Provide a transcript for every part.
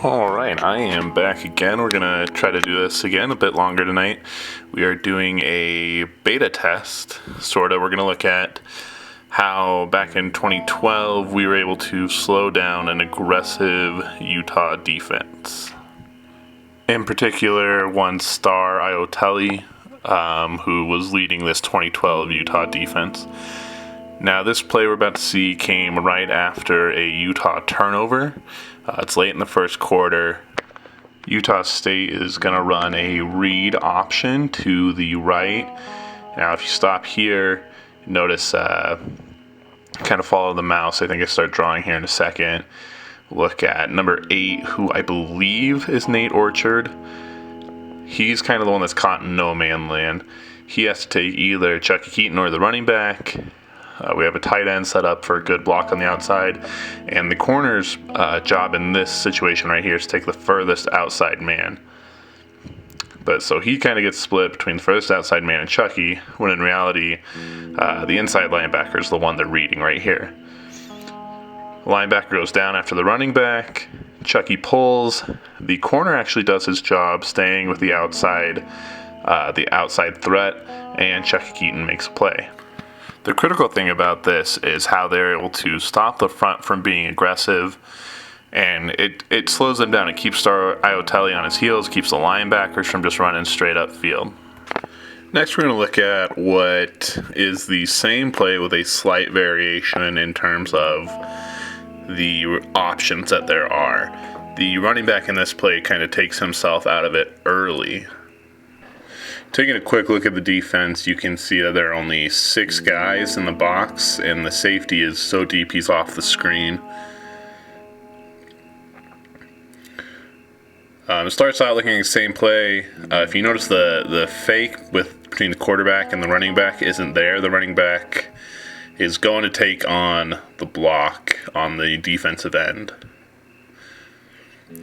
Alright, I am back again. We're going to try to do this again a bit longer tonight. We are doing a beta test, sort of. We're going to look at how back in 2012 we were able to slow down an aggressive Utah defense. In particular, one star Iotelli, who was leading this 2012 Utah defense. Now, this play we're about to see came right after a Utah turnover. It's late in the first quarter. Utah State is going to run a read option to the right. Now, if you stop here, notice, kind of follow the mouse. I think I start drawing here in a second. Look at number 8, who I believe is Nate Orchard. He's kind of the one that's caught in no man land. He has to take either Chucky Keaton or the running back. We have a tight end set up for a good block on the outside. And the corner's job in this situation right here is to take the furthest outside man. But so he kind of gets split between the furthest outside man and Chucky, when in reality, the inside linebacker is the one they're reading right here. The linebacker goes down after the running back. Chucky pulls. The corner actually does his job, staying with the outside threat, and Chucky Keaton makes a play. The critical thing about this is how they're able to stop the front from being aggressive, and it slows them down. It keeps Star Iotelli on his heels, keeps the linebackers from just running straight up field. Next, we're going to look at what is the same play with a slight variation in terms of the options that there are. The running back in this play kind of takes himself out of it early. Taking a quick look at the defense, you can see that there are only 6 guys in the box, and the safety is so deep he's off the screen. It starts out looking at the same play. If you notice, the fake between the quarterback and the running back isn't there. The running back is going to take on the block on the defensive end.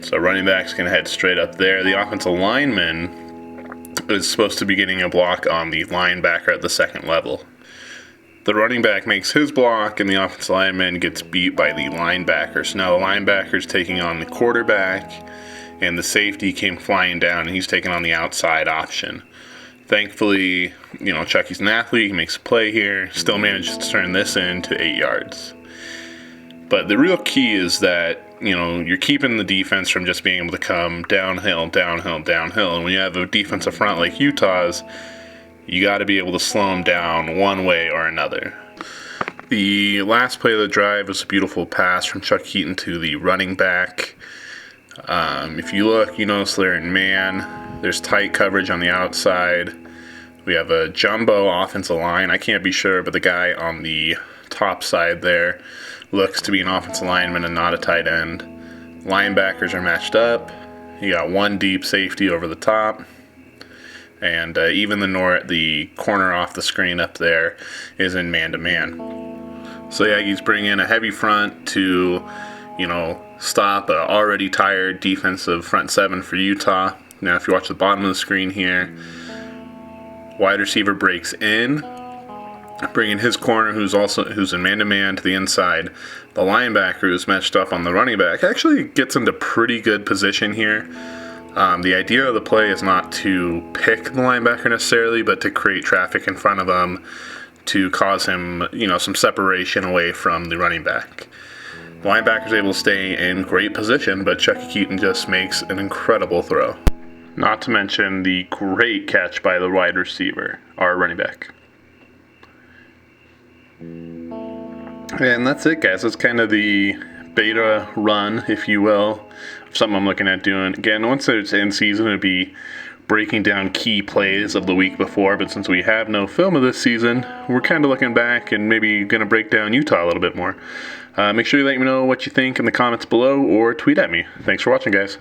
So running back's going to head straight up there. The offensive lineman is supposed to be getting a block on the linebacker at the second level. The running back makes his block, and the offensive lineman gets beat by the linebacker. So now the linebacker's taking on the quarterback, and the safety came flying down, and he's taking on the outside option. Thankfully, Chucky's an athlete. He makes a play here, still manages to turn this into 8 yards. But the real key is that, you're keeping the defense from just being able to come downhill, downhill, downhill. And when you have a defensive front like Utah's, you got to be able to slow them down one way or another. The last play of the drive was a beautiful pass from Chuck Keaton to the running back. If you look, you notice they're in man. There's tight coverage on the outside. We have a jumbo offensive line. I can't be sure, but the guy on the top side there looks to be an offensive lineman and not a tight end. Linebackers are matched up. You got one deep safety over the top. And even the corner off the screen up there is in man-to-man. So the Aggies bring in a heavy front to, stop an already tired defensive front 7 for Utah. Now, if you watch the bottom of the screen here, wide receiver breaks in, bringing his corner, who's in man-to-man, to the inside. The linebacker, who's matched up on the running back, actually gets into pretty good position here. The idea of the play is not to pick the linebacker necessarily, but to create traffic in front of him to cause him, some separation away from the running back. The linebacker's able to stay in great position, but Chucky Keaton just makes an incredible throw. Not to mention the great catch by the wide receiver, our running back. And that's it, guys. That's kind of the beta run, if you will, of something I'm looking at doing. Again, once it's in season, it'll be breaking down key plays of the week before, but since we have no film of this season, we're kind of looking back and maybe going to break down Utah a little bit more. Make sure you let me know what you think in the comments below or tweet at me. Thanks for watching, guys.